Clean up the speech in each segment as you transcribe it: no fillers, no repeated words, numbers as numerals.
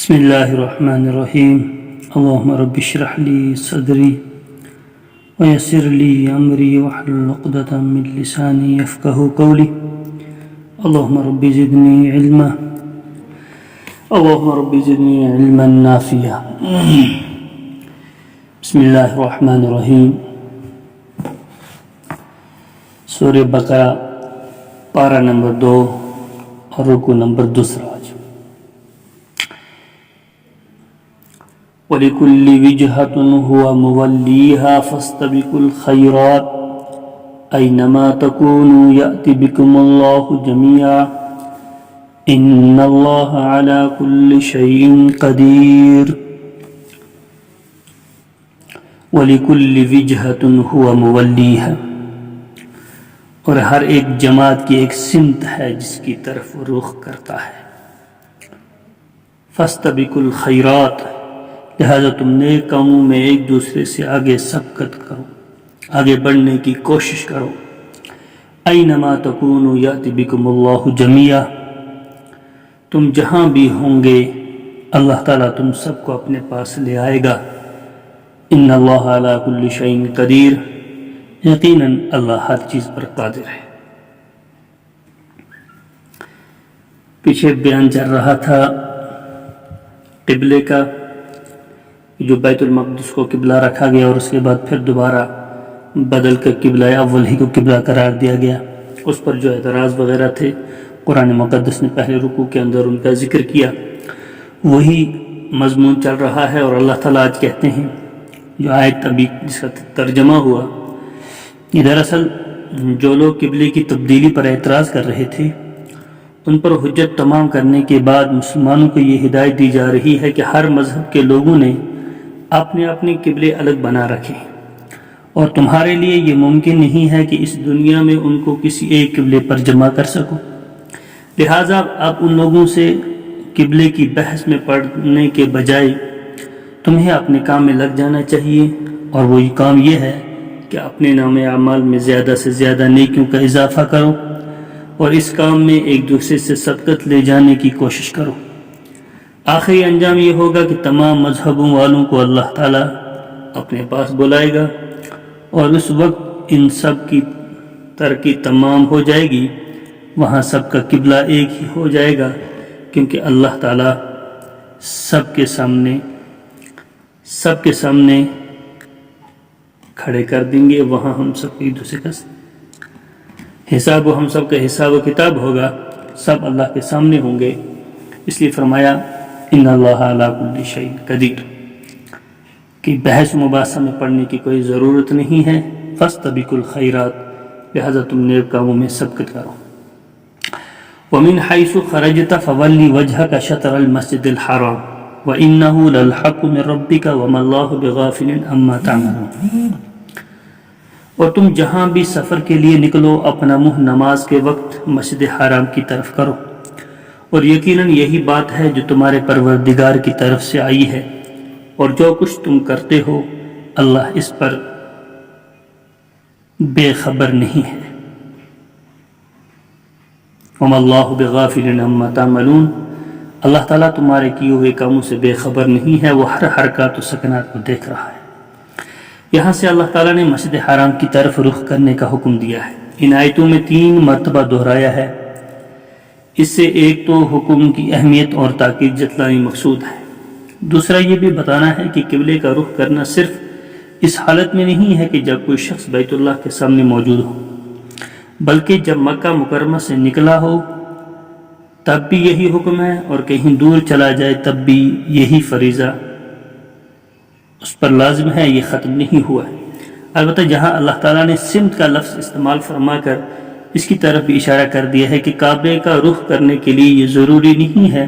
بسم اللہ الرحمن الرحیم اللہم رب اشرح لی صدری ویسر لی امری واحلل عقدۃ من لسانی یفقہوا قولی اللہم رب زدنی علما نافعا بسم اللہ الرحمن الرحیم سورہ بقرہ پارہ نمبر 2 اور رکوع نمبر 2 آج وَلِكُلِّ وِجْهَةٌ هُوَ مُوَلِّيهَا فَاسْتَبِقُوا الْخَيْرَاتِ أَيْنَمَا تَكُونُوا يَأْتِ بِكُمُ اللَّهُ جَمِيعًا إِنَّ اللَّهَ عَلَى كُلِّ شَيْءٍ قَدِيرٌ وَلِكُلِّ وِجْهَةٌ هُوَ مُوَلِّيهَا، اور ہر ایک جماعت کی ایک سمت ہے جس کی طرف وہ رخ کرتا ہے۔ فَاسْتَبِقُوا الْخَيْرَاتِ، لہذا تم نیک کاموں میں ایک دوسرے سے آگے سبقت کرو، آگے بڑھنے کی کوشش کرو۔ اینما تکونوا یأتی بکم اللہ جمیعا، تم جہاں بھی ہوں گے اللہ تعالیٰ تم سب کو اپنے پاس لے آئے گا۔ ان اللہ علی کل شیء قدیر، یقیناً اللہ ہر چیز پر قادر ہے۔ پیچھے بیان چل رہا تھا قبلے کا، جو بیت المقدس کو قبلہ رکھا گیا اور اس کے بعد پھر دوبارہ بدل کر قبلہ اول ہی کو قبلہ قرار دیا گیا۔ اس پر جو اعتراض وغیرہ تھے قرآن مقدس نے پہلے رکوع کے اندر ان کا ذکر کیا، وہی مضمون چل رہا ہے۔ اور اللہ تعالیٰ آج کہتے ہیں، جو آیت ابھی جس کا ترجمہ ہوا، یہ دراصل جو لوگ قبلے کی تبدیلی پر اعتراض کر رہے تھے ان پر حجت تمام کرنے کے بعد مسلمانوں کو یہ ہدایت دی جا رہی ہے کہ ہر مذہب کے لوگوں نے اپنے اپنے قبلے الگ بنا رکھے، اور تمہارے لیے یہ ممکن نہیں ہے کہ اس دنیا میں ان کو کسی ایک قبلے پر جمع کر سکو۔ لہٰذا اب ان لوگوں سے قبلے کی بحث میں پڑنے کے بجائے تمہیں اپنے کام میں لگ جانا چاہیے، اور وہی کام یہ ہے کہ اپنے نام اعمال میں زیادہ سے زیادہ نیکیوں کا اضافہ کرو، اور اس کام میں ایک دوسرے سے سبقت لے جانے کی کوشش کرو۔ آخری انجام یہ ہوگا کہ تمام مذہبوں والوں کو اللہ تعالیٰ اپنے پاس بلائے گا، اور اس وقت ان سب کی ترقی تمام ہو جائے گی، وہاں سب کا قبلہ ایک ہی ہو جائے گا، کیونکہ اللہ تعالیٰ سب کے سامنے کھڑے کر دیں گے۔ وہاں ہم سب ایک دوسرے کا حساب ہم سب کا حساب و کتاب ہوگا، سب اللہ کے سامنے ہوں گے۔ اس لیے فرمایا ان اللہ علی کل شیء قدیر، کہ بحث و مباحثہ میں پڑھنے کی کوئی ضرورت نہیں ہے۔ فاستبقوا الخیرات، لہذا تم نیک کاموں میں سبقت کرو۔ ومن حیث خرجت فول وجهك شطر المسجد الحرام وانه للحق من ربك وما الله بغافل عما تعملون، اور تم جہاں بھی سفر کے لیے نکلو اپنا منہ نماز کے وقت مسجد حرام کی طرف کرو، اور یقیناً یہی بات ہے جو تمہارے پروردگار کی طرف سے آئی ہے، اور جو کچھ تم کرتے ہو اللہ اس پر بے خبر نہیں ہے۔ وَمَا اللَّهُ بِغَافِلٍ عَمَّا تَعْمَلُونَ، اللہ تعالیٰ تمہارے کیے ہوئے کاموں سے بے خبر نہیں ہے، وہ ہر حرکات و سکنات کو دیکھ رہا ہے۔ یہاں سے اللہ تعالیٰ نے مسجد حرام کی طرف رخ کرنے کا حکم دیا ہے۔ ان آیتوں میں 3 مرتبہ دہرایا ہے۔ اس سے ایک تو حکم کی اہمیت اور تاکید جتلانی مقصود ہے، دوسرا یہ بھی بتانا ہے کہ قبلے کا رخ کرنا صرف اس حالت میں نہیں ہے کہ جب کوئی شخص بیت اللہ کے سامنے موجود ہو، بلکہ جب مکہ مکرمہ سے نکلا ہو تب بھی یہی حکم ہے، اور کہیں دور چلا جائے تب بھی یہی فریضہ اس پر لازم ہے، یہ ختم نہیں ہوا ہے۔ البتہ جہاں اللہ تعالیٰ نے سمت کا لفظ استعمال فرما کر اس کی طرف بھی اشارہ کر دیا ہے کہ کعبے کا رخ کرنے کے لیے یہ ضروری نہیں ہے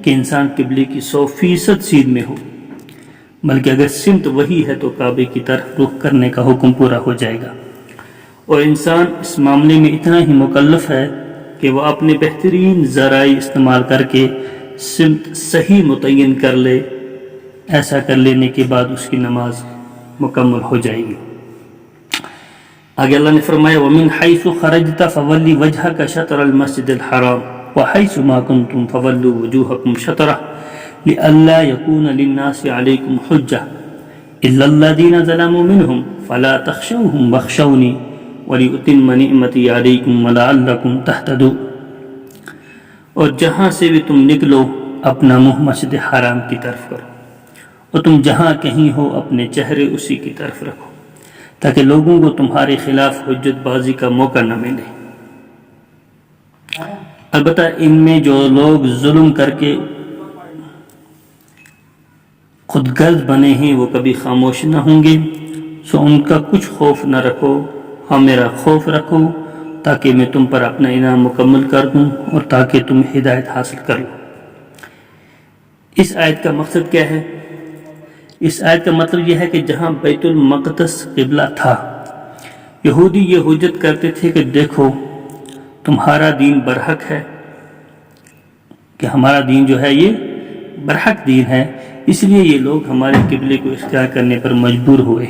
کہ انسان قبلے کی 100% سیدھ میں ہو، بلکہ اگر سمت وہی ہے تو کعبے کی طرف رخ کرنے کا حکم پورا ہو جائے گا، اور انسان اس معاملے میں اتنا ہی مکلف ہے کہ وہ اپنے بہترین ذرائع استعمال کر کے سمت صحیح متعین کر لے۔ ایسا کر لینے کے بعد اس کی نماز مکمل ہو جائے گی۔ آگے اللہ نے فرمایا وَمِنْ حَيْثُ خَرَجْتَ فَوَلِّ وَجْهَكَ شَطْرَ الْمَسْجِدِ الْحَرَامِ وَحَيْثُ مَا كُنْتُمْ فَوَلُّوا وُجُوهَكُمْ شَطْرَهُ، لئلا يكون للناس عليكم حجة إلا الذين ظلموا منهم فلا تخشوهم واخشوني ولأتم نعمتي عليكم ولعلكم تهتدون. اور جہاں سے بھی تم نکلو اپنا منہ مسجد حرام کی طرف کرو اور تم جہاں کہیں ہو اپنے چہرے اسی کی طرف رکھو تاکہ لوگوں کو تمہارے خلاف حجت بازی کا موقع نہ ملے. البتہ ان میں جو لوگ ظلم کر کے خود غرض بنے ہیں وہ کبھی خاموش نہ ہوں گے. سو ان کا کچھ خوف نہ رکھو، ہاں میرا خوف رکھو تاکہ میں تم پر اپنا انعام مکمل کر دوں اور تاکہ تم ہدایت حاصل کر لو. اس آیت کا مقصد کیا ہے؟ اس آیت کا مطلب یہ ہے کہ جہاں بیت المقدس قبلہ تھا، یہودی یہ حجت کرتے تھے کہ دیکھو تمہارا دین برحق ہے، کہ ہمارا دین جو ہے یہ برحق دین ہے، اس لیے یہ لوگ ہمارے قبلے کو اختیار کرنے پر مجبور ہوئے.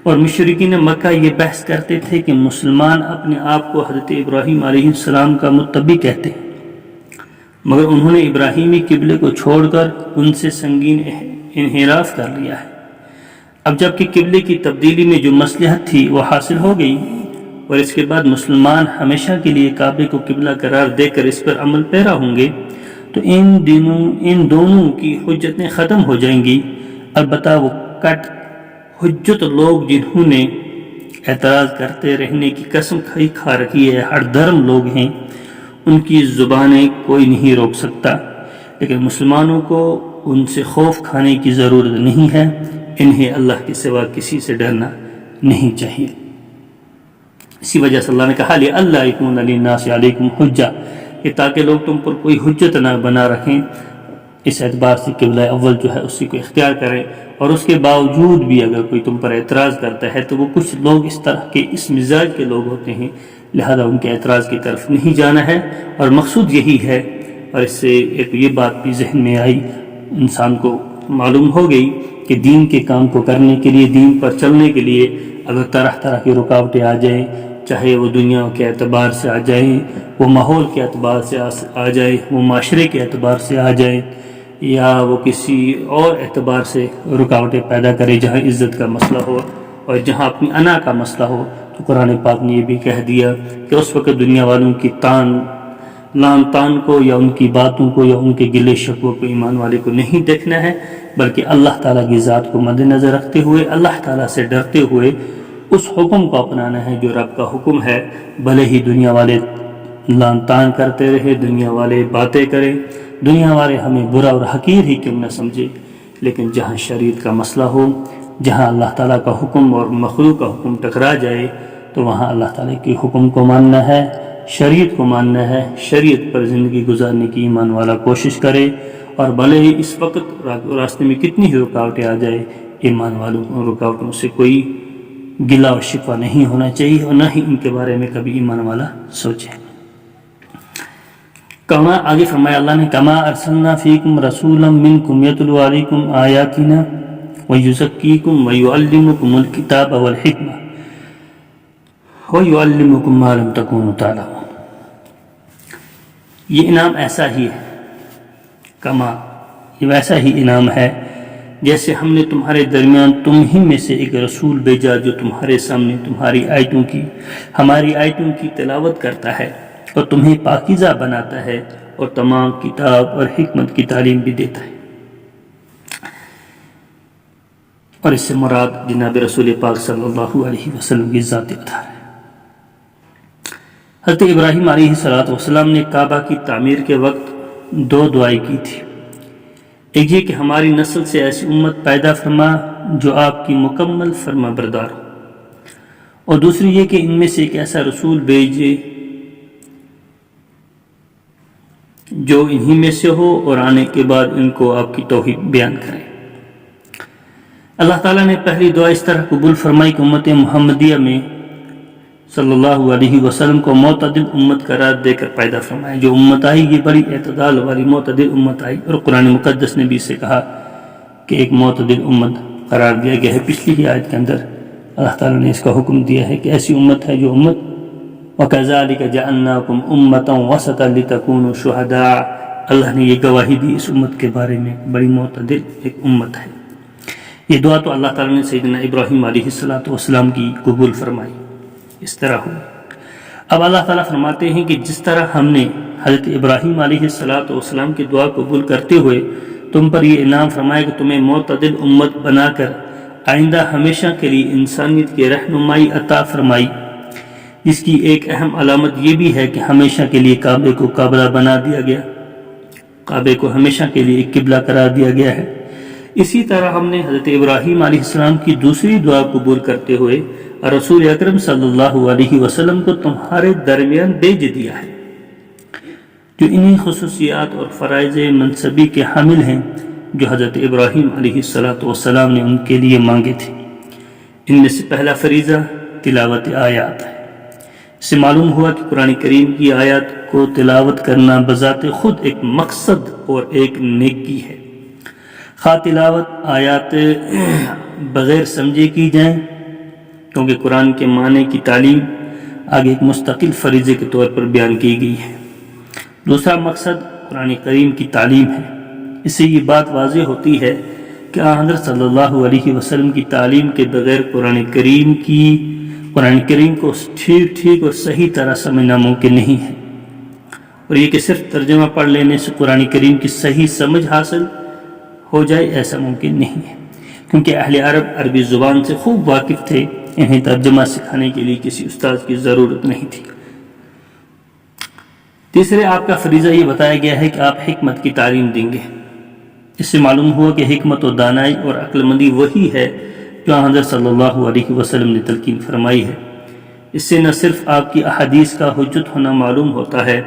اور مشرکین مکہ یہ بحث کرتے تھے کہ مسلمان اپنے آپ کو حضرت ابراہیم علیہ السلام کا متبع کہتے ہیں، مگر انہوں نے ابراہیمی قبلے کو چھوڑ کر ان سے سنگین انحراف کر لیا ہے. اب جب کہ قبلے کی تبدیلی میں جو مصلحت تھی وہ حاصل ہو گئی اور اس کے بعد مسلمان ہمیشہ کے لیے کعبے کو قبلہ قرار دے کر اس پر عمل پیرا ہوں گے تو ان دونوں کی حجتیں ختم ہو جائیں گی. البتہ وہ کٹ حجت لوگ جنہوں نے اعتراض کرتے رہنے کی قسم کھا رکھی ہے، ہر دھرم لوگ ہیں، ان کی زبانیں کوئی نہیں روک سکتا. لیکن مسلمانوں کو ان سے خوف کھانے کی ضرورت نہیں ہے، انہیں اللہ کے سوا کسی سے ڈرنا نہیں چاہیے. اسی وجہ سے اللہ نے کہا لِأَلَّا يَكُونَ لِلنَّاسِ عَلَيْكُمْ حُجَّةٌ، کہ تاکہ لوگ تم پر کوئی حجت نہ بنا رکھیں. اس اعتبار سے قبلہ اول جو ہے اسی کو اختیار کریں، اور اس کے باوجود بھی اگر کوئی تم پر اعتراض کرتا ہے تو وہ کچھ لوگ اس طرح کے اس مزاج کے لوگ ہوتے ہیں، لہذا ان کے اعتراض کی طرف نہیں جانا ہے. اور مقصود یہی ہے، اور اس سے ایک یہ بات بھی ذہن میں آئی، انسان کو معلوم ہو گئی کہ دین کے کام کو کرنے کے لیے، دین پر چلنے کے لیے اگر طرح طرح کی رکاوٹیں آ جائیں، چاہے وہ دنیا کے اعتبار سے آ جائیں، وہ ماحول کے اعتبار سے آ جائے، وہ معاشرے کے اعتبار سے آ جائیں، یا وہ کسی اور اعتبار سے رکاوٹیں پیدا کرے، جہاں عزت کا مسئلہ ہو اور جہاں اپنی انا کا مسئلہ ہو، تو قرآن پاک نے یہ بھی کہہ دیا کہ اس وقت دنیا والوں کی لان تان کو یا ان کی باتوں کو یا ان کے گلے شکووں کو ایمان والے کو نہیں دیکھنا ہے، بلکہ اللہ تعالیٰ کی ذات کو مد نظر رکھتے ہوئے، اللہ تعالیٰ سے ڈرتے ہوئے اس حکم کو اپنانا ہے جو رب کا حکم ہے. بھلے ہی دنیا والے لان تان کرتے رہے، دنیا والے باتیں کریں، دنیا والے ہمیں برا اور حقیر ہی کیوں نہ سمجھے، لیکن جہاں شریعت کا مسئلہ ہو، جہاں اللہ تعالیٰ کا حکم اور مخلوق کا حکم ٹکرا جائے تو وہاں اللہ تعالیٰ کے حکم کو ماننا ہے، شریعت کو ماننا ہے، شریعت پر زندگی گزارنے کی ایمان والا کوشش کرے. اور بھلے ہی اس وقت راستے میں کتنی ہی رکاوٹیں آ جائے، ایمان والوں کو رکاوٹوں سے کوئی گلہ اور شکوہ نہیں ہونا چاہیے اور نہ ہی ان کے بارے میں کبھی ایمان والا سوچے. کما آگے فرمایا اللہ نے کما ارسلنا فیکم رسولا منکم یتلو علیکم آیاتنا ویزکیکم ویعلمکم الکتاب والحکمہ ویعلمکم ما لم تکونوا تعلمون. یہ انعام ایسا ہی ہے، کما یہ ویسا ہی انعام ہے جیسے ہم نے تمہارے درمیان تم ہی میں سے ایک رسول بھیجا جو تمہارے سامنے ہماری آیتوں کی تلاوت کرتا ہے اور تمہیں پاکیزہ بناتا ہے اور تمام کتاب اور حکمت کی تعلیم بھی دیتا ہے. اور اس سے مراد جناب رسول پاک صلی اللہ علیہ وسلم کی ذات اطہار ہے. حضرت ابراہیم علیہ السلام نے کعبہ کی تعمیر کے وقت دو دعائیں کی تھی. ایک یہ کہ ہماری نسل سے ایسی امت پیدا فرما جو آپ کی مکمل فرما بردار ہو، اور دوسری یہ کہ ان میں سے ایک ایسا رسول بھیجے جو انہی میں سے ہو اور آنے کے بعد ان کو آپ کی توحید بیان کرے. اللہ تعالیٰ نے پہلی دعا اس طرح قبول فرمائی کہ امت محمدیہ میں صلی اللہ علیہ وسلم کو معتدل امت قرار دے کر پیدا فرمایا. جو امت آئی یہ بڑی اعتدال والی معتدل امت آئی، اور قرآن مقدس نے بھی اسے کہا کہ ایک معتدل امت قرار دیا گیا ہے. پچھلی ہی آیت کے اندر اللہ تعالیٰ نے اس کا حکم دیا ہے کہ ایسی امت ہے جو امت وَكَذَلِكَ جَعَلْنَاكُمْ أُمَّةً وَسَطًا لِتَكُونُوا شُهَدَاءَ اللہ نے یہ گواہی دی اس امت کے بارے میں، بڑی معتدل ایک امت ہے۔ یہ دعا تو اللہ تعالیٰ نے سیدنا ابراہیم علیہ السلام کی قبول فرمائی، اس طرح ہو۔ اب اللہ تعالیٰ فرماتے ہیں کہ جس طرح ہم نے حضرت ابراہیم علیہ السلام کی دعا قبول کرتے ہوئے تم پر یہ انعام فرمایا کہ تمہیں معتدل امت بنا کر آئندہ ہمیشہ کے لیے انسانیت کی رہنمائی عطا فرمائی، جس کی ایک اہم علامت یہ بھی ہے کہ ہمیشہ کے لیے کعبے کو قبلہ بنا دیا گیا، کعبے کو ہمیشہ کے لیے ایک قبلہ قرار دیا گیا ہے۔ اسی طرح ہم نے حضرت ابراہیم علیہ السلام کی دوسری دعا قبول کرتے ہوئے رسول اکرم صلی اللہ علیہ وسلم کو تمہارے درمیان بھیج دیا ہے، جو انہی خصوصیات اور فرائض منصبی کے حامل ہیں جو حضرت ابراہیم علیہ السلام نے ان کے لیے مانگے تھے۔ ان میں سے پہلا فریضہ تلاوت آیات ہے۔ اس سے معلوم ہوا کہ قرآن کریم کی آیات کو تلاوت کرنا بذات خود ایک مقصد اور ایک نیکی ہے، خواہ تلاوت آیات بغیر سمجھے کی جائیں، کیونکہ قرآن کے معنی کی تعلیم آگے ایک مستقل فریضے کے طور پر بیان کی گئی ہے۔ دوسرا مقصد قرآن کریم کی تعلیم ہے۔ اس سے یہ بات واضح ہوتی ہے کہ حضرت صلی اللہ علیہ وسلم کی تعلیم کے بغیر قرآن کریم کو ٹھیک اور صحیح طرح سمجھنا ممکن نہیں ہے، اور یہ کہ صرف ترجمہ پڑھ لینے سے قرآن کریم کی صحیح سمجھ حاصل ہو جائے، ایسا ممکن نہیں ہے، کیونکہ اہل عرب عربی زبان سے خوب واقف تھے، انہیں ترجمہ سکھانے کے لیے کسی استاد کی ضرورت نہیں تھی۔ تیسرے آپ کا فریضہ یہ بتایا گیا ہے کہ آپ حکمت کی تعلیم دیں گے۔ اس سے معلوم ہوا کہ حکمت و دانائی اور عقل مندی وہی ہے جو حضرت صلی اللہ علیہ وسلم نے تلقین فرمائی ہے۔ اس سے نہ صرف آپ کی احادیث کا حجت ہونا معلوم ہوتا ہے،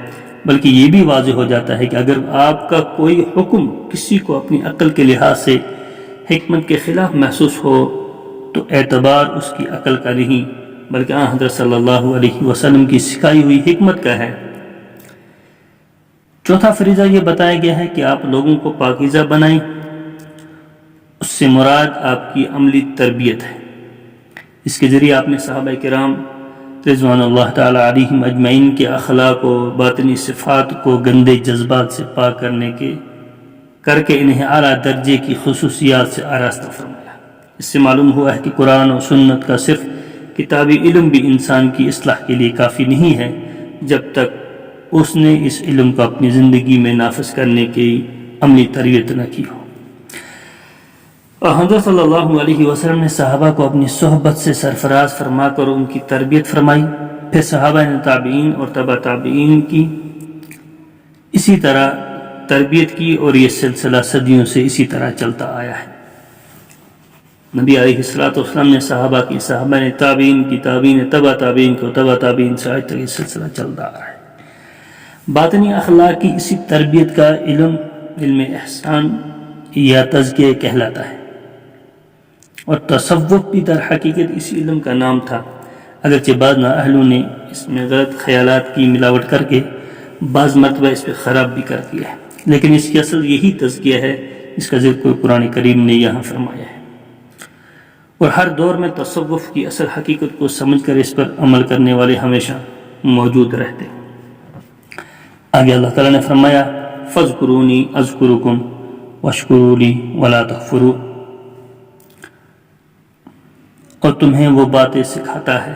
بلکہ یہ بھی واضح ہو جاتا ہے کہ اگر آپ کا کوئی حکم کسی کو اپنی عقل کے لحاظ سے حکمت کے خلاف محسوس ہو تو اعتبار اس کی عقل کا نہیں بلکہ حضرت صلی اللہ علیہ وسلم کی سکھائی ہوئی حکمت کا ہے۔ چوتھا فریضہ یہ بتایا گیا ہے کہ آپ لوگوں کو پاکیزہ بنائیں۔ اس سے مراد آپ کی عملی تربیت ہے۔ اس کے ذریعے آپ نے صحابہ کرام رضوان اللہ تعالی علیہم اجمعین کے اخلاق و باطنی صفات کو گندے جذبات سے پاک کر کے انہیں اعلیٰ درجے کی خصوصیات سے آراستہ فرمایا۔ اس سے معلوم ہوا ہے کہ قرآن و سنت کا صرف کتابی علم بھی انسان کی اصلاح کے لیے کافی نہیں ہے جب تک اس نے اس علم کو اپنی زندگی میں نافذ کرنے کی عملی تربیت نہ کی ہو۔ حضرت صلی اللہ علیہ وسلم نے صحابہ کو اپنی صحبت سے سرفراز فرما کر ان کی تربیت فرمائی، پھر صحابہ نے تابعین اور تبع تابعین کی اسی طرح تربیت کی، اور یہ سلسلہ صدیوں سے اسی طرح چلتا آیا ہے۔ نبی علیہ السلام نے صحابہ کی، صحابہ نے تابعین کی، تابعین نے تبع تابعین کو، تبع تابعین سے آج تک یہ سلسلہ چلتا آ رہا ہے۔ باطنی اخلاق کی اسی تربیت کا علم احسان یا تزکیہ کہلاتا ہے، اور تصوف بھی در حقیقت اسی علم کا نام تھا، اگرچہ بعض نااہلوں نے اس میں غلط خیالات کی ملاوٹ کر کے بعض مرتبہ اس پہ خراب بھی کر دیا ہے، لیکن اس کی اصل یہی تزکیہ ہے جس کا ذکر قرآن کریم نے یہاں فرمایا ہے، اور ہر دور میں تصوف کی اصل حقیقت کو سمجھ کر اس پر عمل کرنے والے ہمیشہ موجود رہتے۔ آگے اللہ تعالیٰ نے فرمایا فَاذْكُرُونِي أَذْكُرُكُمْ وَاشْكُرُوا لِي وَلَا تَكْفُرُوا، اور تمہیں وہ باتیں سکھاتا ہے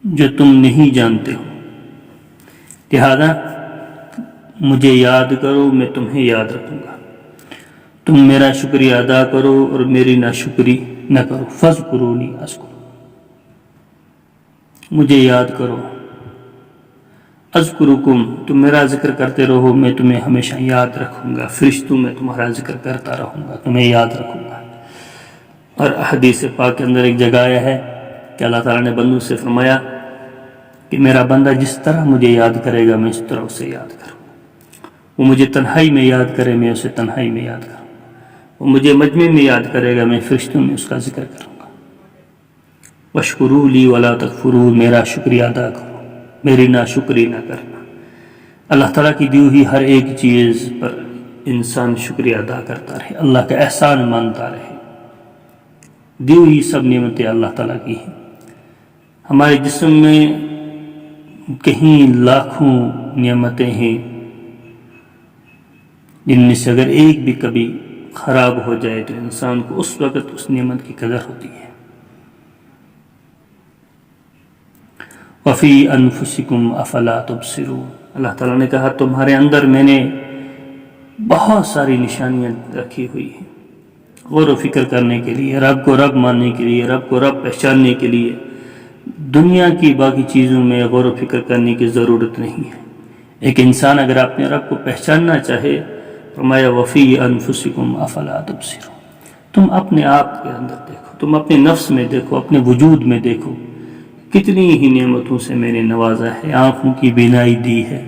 جو تم نہیں جانتے ہو، لہذا مجھے یاد کرو، میں تمہیں یاد رکھوں گا، تم میرا شکریہ ادا کرو اور میری ناشکری نہ کرو۔ فَاذْكُرُونِي أَذْكُرُكُمْ، مجھے یاد کرو، اذکرکم، تم میرا ذکر کرتے رہو، میں تمہیں ہمیشہ یاد رکھوں گا، فرشتوں میں تمہارا ذکر کرتا رہوں گا، تمہیں یاد رکھوں گا۔ اور حدیث پاک کے اندر ایک جگہ آیا ہے کہ اللہ تعالیٰ نے بندوں سے فرمایا کہ میرا بندہ جس طرح مجھے یاد کرے گا میں اس طرح اسے یاد کروں، وہ مجھے تنہائی میں یاد کرے میں اسے تنہائی میں یاد کروں، وہ مجھے مجمع میں یاد کرے گا میں فرشتوں میں اس کا ذکر کروں گا۔ وَاشْكُرُوا لِي وَلَا تَكْفُرُوا، میرا شکریہ ادا کرو، میری ناشکری نہ کرنا۔ اللہ تعالیٰ کی دی ہوئی ہر ایک چیز پر انسان شکریہ ادا کرتا رہے، اللہ کا احسان مانتا رہے۔ دی ہوئی سب نعمتیں اللہ تعالیٰ کی ہیں۔ ہمارے جسم میں کہیں لاکھوں نعمتیں ہیں جن میں سے اگر ایک بھی کبھی خراب ہو جائے تو انسان کو اس وقت اس نعمت کی قدر ہوتی ہے۔ وفی انفسکم افلا تبصرون، اللہ تعالیٰ نے کہا تمہارے اندر میں نے بہت ساری نشانیاں رکھی ہوئی ہیں غور و فکر کرنے کے لیے، رب کو رب ماننے کے لیے، رب کو رب پہچاننے کے لیے۔ دنیا کی باقی چیزوں میں غور و فکر کرنے کی ضرورت نہیں ہے۔ ایک انسان اگر اپنے رب کو پہچاننا چاہے، فرمایا وفی انفسکم افلا تبصرون، تم اپنے آپ کے اندر دیکھو، تم اپنے نفس میں دیکھو، اپنے وجود میں دیکھو، کتنی ہی نعمتوں سے میں نے نوازا ہے، آنکھوں کی بینائی دی ہے،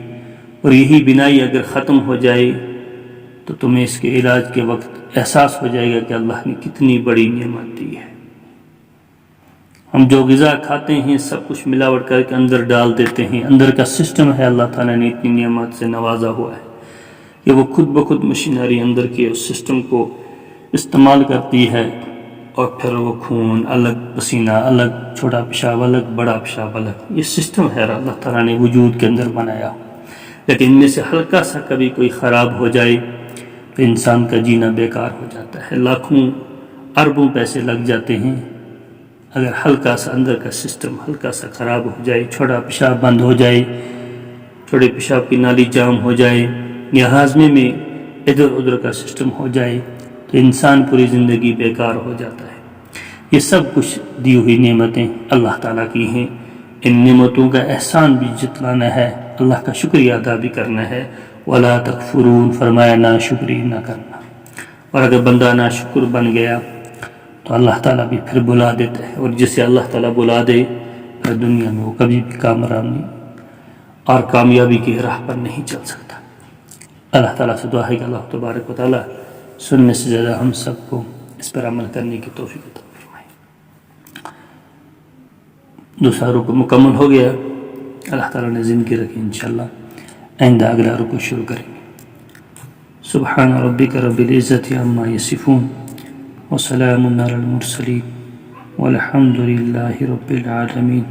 اور یہی بینائی اگر ختم ہو جائے تو تمہیں اس کے علاج کے وقت احساس ہو جائے گا کہ اللہ نے کتنی بڑی نعمت دی ہے۔ ہم جو غذا کھاتے ہیں سب کچھ ملاوٹ کر کے اندر ڈال دیتے ہیں، اندر کا سسٹم ہے اللہ تعالیٰ نے اتنی نعمت سے نوازا ہوا ہے کہ وہ خود بخود مشینری اندر کے اس سسٹم کو استعمال کرتی ہے، اور پھر وہ خون الگ، پسینہ الگ، چھوٹا پیشاب الگ، بڑا پیشاب الگ، یہ سسٹم ہے اللہ تعالیٰ نے وجود کے اندر بنایا۔ لیکن ان میں سے ہلکا سا کبھی کوئی خراب ہو جائے تو انسان کا جینا بیکار ہو جاتا ہے، لاکھوں اربوں پیسے لگ جاتے ہیں، اگر ہلکا سا اندر کا سسٹم ہلکا سا خراب ہو جائے، چھوٹا پیشاب بند ہو جائے، چھوٹے پیشاب کی نالی جام ہو جائے، یا ہاضمے میں ادھر ادھر کا سسٹم ہو جائے تو انسان پوری زندگی بیکار ہو جاتا ہے۔ یہ سب کچھ دی ہوئی نعمتیں اللہ تعالیٰ کی ہیں، ان نعمتوں کا احسان بھی جتلانا ہے، اللہ کا شکریہ ادا بھی کرنا ہے۔ وَلَا تَكْفُرُونَ، فرمایا ناشکری نہ کرنا۔ اور اگر بندہ ناشکر بن گیا تو اللہ تعالیٰ بھی پھر بلا دیتا ہے، اور جسے اللہ تعالیٰ بلا دے پھر دنیا میں وہ کبھی بھی کامیاب نہیں اور کامیابی کی راہ پر نہیں چل سکتا۔ اللہ تعالیٰ سے دعا ہے کہ اللہ تبارک و تعالیٰ سننے سے زیادہ ہم سب کو اس پر عمل کرنے کی توفیق عطا فرمائے۔ دوسرا رکوع مکمل ہو گیا، اللہ تعالیٰ نے زندگی رکھی، انشاءاللہ آئندہ اگلا رکوع شروع کریں گے۔ سبحان ربک رب العزت عما یصفون وسلام علی المرسلین والحمد للہ رب العالمین۔